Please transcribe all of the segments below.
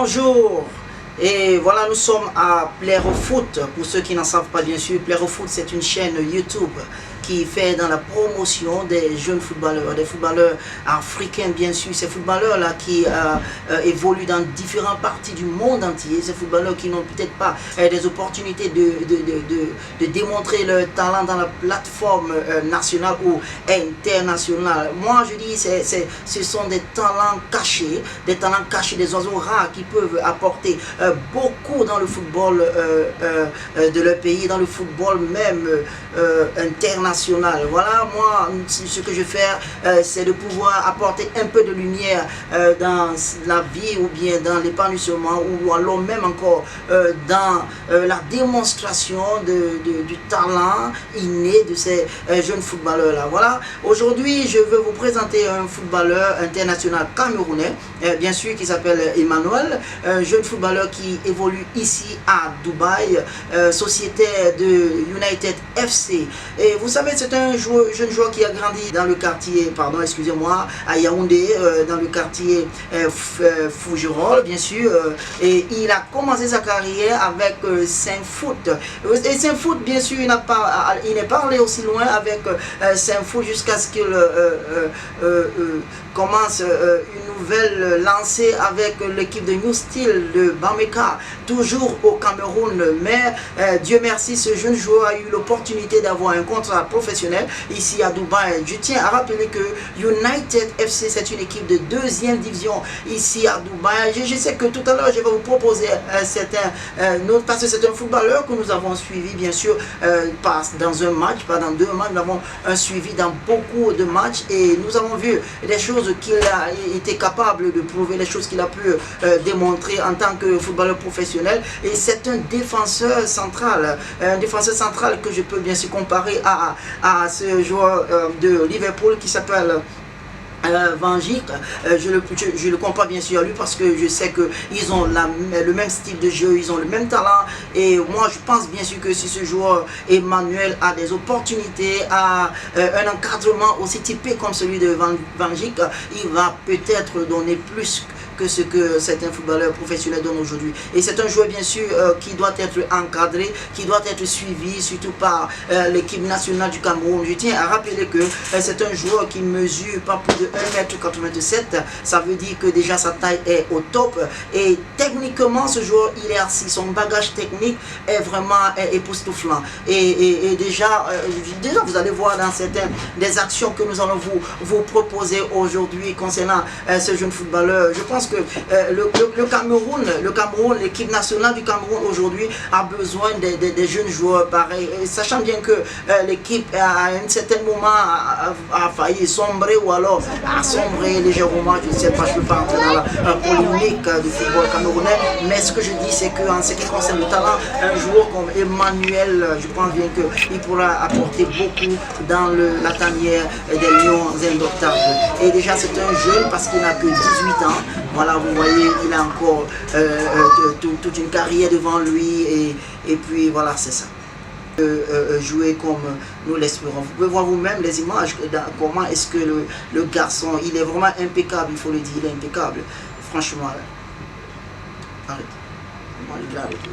Bonjour, et voilà, nous sommes à Plaire au Foot. Pour ceux qui n'en savent pas, bien sûr, Plaire au Foot, c'est une chaîne YouTube qui fait dans la promotion des jeunes footballeurs, des footballeurs africains, bien sûr, ces footballeurs-là qui évoluent dans différentes parties du monde entier, ces footballeurs qui n'ont peut-être pas des opportunités de démontrer leur talent dans la plateforme nationale ou internationale. Moi, je dis, ce sont des talents cachés, des oiseaux rares qui peuvent apporter beaucoup dans le football de leur pays, dans le football même international. Voilà, moi, ce que je fais, c'est de pouvoir apporter un peu de lumière dans la vie ou bien dans l'épanouissement ou alors même encore dans la démonstration du talent inné de ces jeunes footballeurs-là. Voilà, aujourd'hui, je veux vous présenter un footballeur international camerounais, bien sûr, qui s'appelle Emmanuel, un jeune footballeur qui évolue ici à Dubaï, sociétaire de United FC. Et vous savez, c'est un jeune joueur qui a grandi dans le quartier, pardon, excusez-moi, à Yaoundé, dans le quartier Fougerolles, bien sûr. Et il a commencé sa carrière avec Saint-Foot. Et Saint-Foot, bien sûr, il n'est pas allé aussi loin avec Saint-Foot jusqu'à ce qu'il commence une nouvelle lancée avec l'équipe de New Steel de Bameka, toujours au Cameroun. Mais Dieu merci, ce jeune joueur a eu l'opportunité d'avoir un contrat professionnel ici à Dubaï. Je tiens à rappeler que United FC, c'est une équipe de deuxième division ici à Dubaï. Je sais que tout à l'heure, je vais vous proposer autre, parce que c'est un footballeur que nous avons suivi, bien sûr, pas dans un match, pas dans deux matchs, nous avons suivi dans beaucoup de matchs et nous avons vu des choses qu'il a été capable de prouver, les choses qu'il a pu démontrer en tant que footballeur professionnel. Et c'est un défenseur central que je peux bien sûr comparer à ce joueur de Liverpool qui s'appelle Van Dijk. Je le compare bien sûr à lui parce que je sais qu'ils ont le même style de jeu, ils ont le même talent. Et moi je pense bien sûr que si ce joueur Emmanuel a des opportunités, a un encadrement aussi typé comme celui de Van Dijk, il va peut-être donner plus que ce que certains footballeurs professionnels donnent aujourd'hui. Et c'est un joueur bien sûr qui doit être encadré, qui doit être suivi surtout par l'équipe nationale du Cameroun. Je tiens à rappeler que c'est un joueur qui mesure pas plus de 1,87 m. Ça veut dire que déjà sa taille est au top. Et techniquement, ce joueur, il est assis. Son bagage technique est vraiment époustouflant. Et déjà, vous allez voir dans certaines des actions que nous allons vous proposer aujourd'hui concernant ce jeune footballeur. Je pense que le Cameroun, l'équipe nationale du Cameroun aujourd'hui a besoin des jeunes joueurs pareils, sachant bien que l'équipe à un certain moment a failli sombrer ou alors a sombré légèrement, je ne sais pas, je ne peux pas entrer dans la polémique du football camerounais, mais ce que je dis c'est qu'en ce qui concerne le talent, un joueur comme Emmanuel, je pense bien qu'il pourra apporter beaucoup dans la tanière des Lions indomptables. Et déjà c'est un jeune parce qu'il n'a que 18 ans. Voilà, vous voyez, il a encore toute une carrière devant lui et puis voilà, c'est ça. Jouer comme nous l'espérons. Vous pouvez voir vous-même les images, comment est-ce que le garçon, il est vraiment impeccable, il faut le dire, il est impeccable. Franchement, arrête. Moi, je vais arrêter.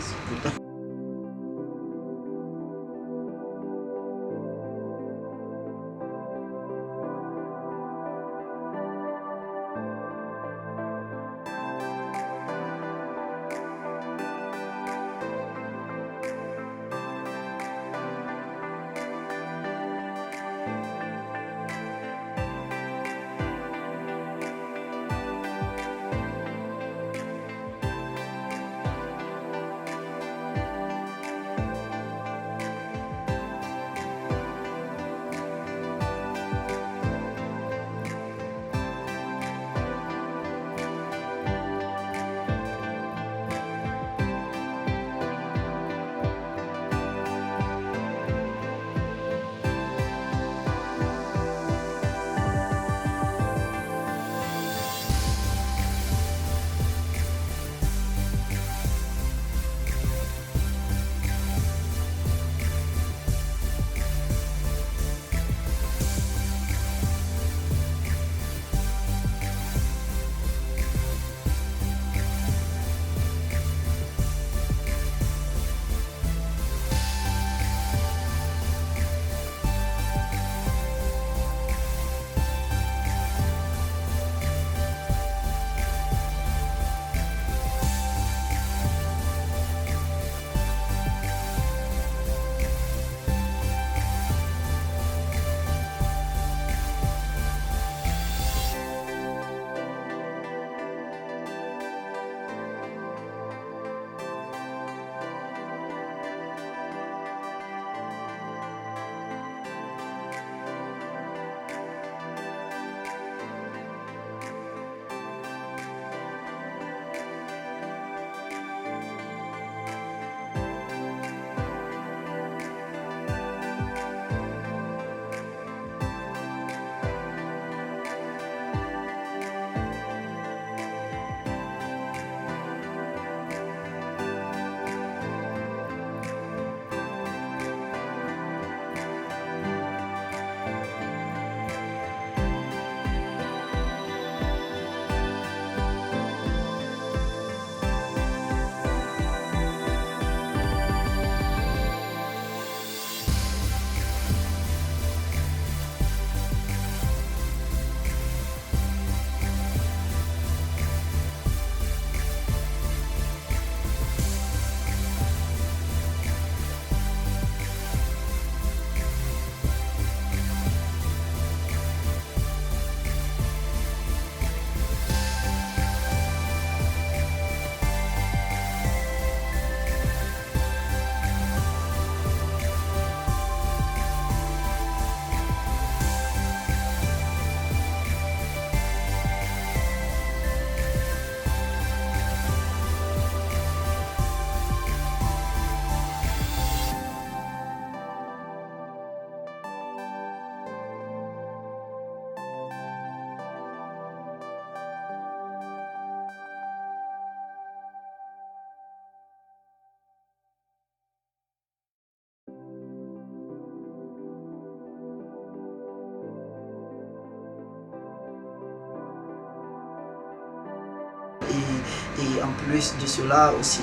Et en plus de cela aussi,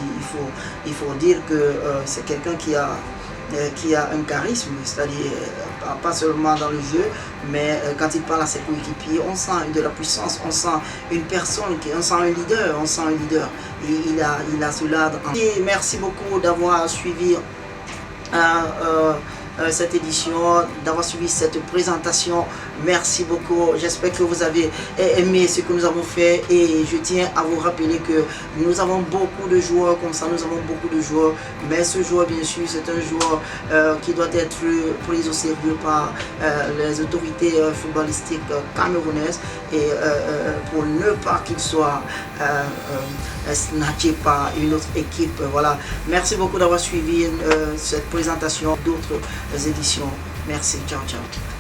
il faut dire que c'est quelqu'un qui a un charisme, c'est-à-dire pas seulement dans le jeu, mais quand il parle à ses coéquipiers, on sent de la puissance, on sent une personne, on sent un leader, Et il a cela. Et merci beaucoup d'avoir suivi cette édition, d'avoir suivi cette présentation. Merci beaucoup. J'espère que vous avez aimé ce que nous avons fait et je tiens à vous rappeler que nous avons beaucoup de joueurs comme ça, mais ce joueur bien sûr c'est un joueur qui doit être pris au sérieux par les autorités footballistiques camerounaises et pour ne pas qu'il soit snatché par une autre équipe. Voilà. Merci beaucoup d'avoir suivi cette présentation d'autres éditions. Merci, ciao, ciao.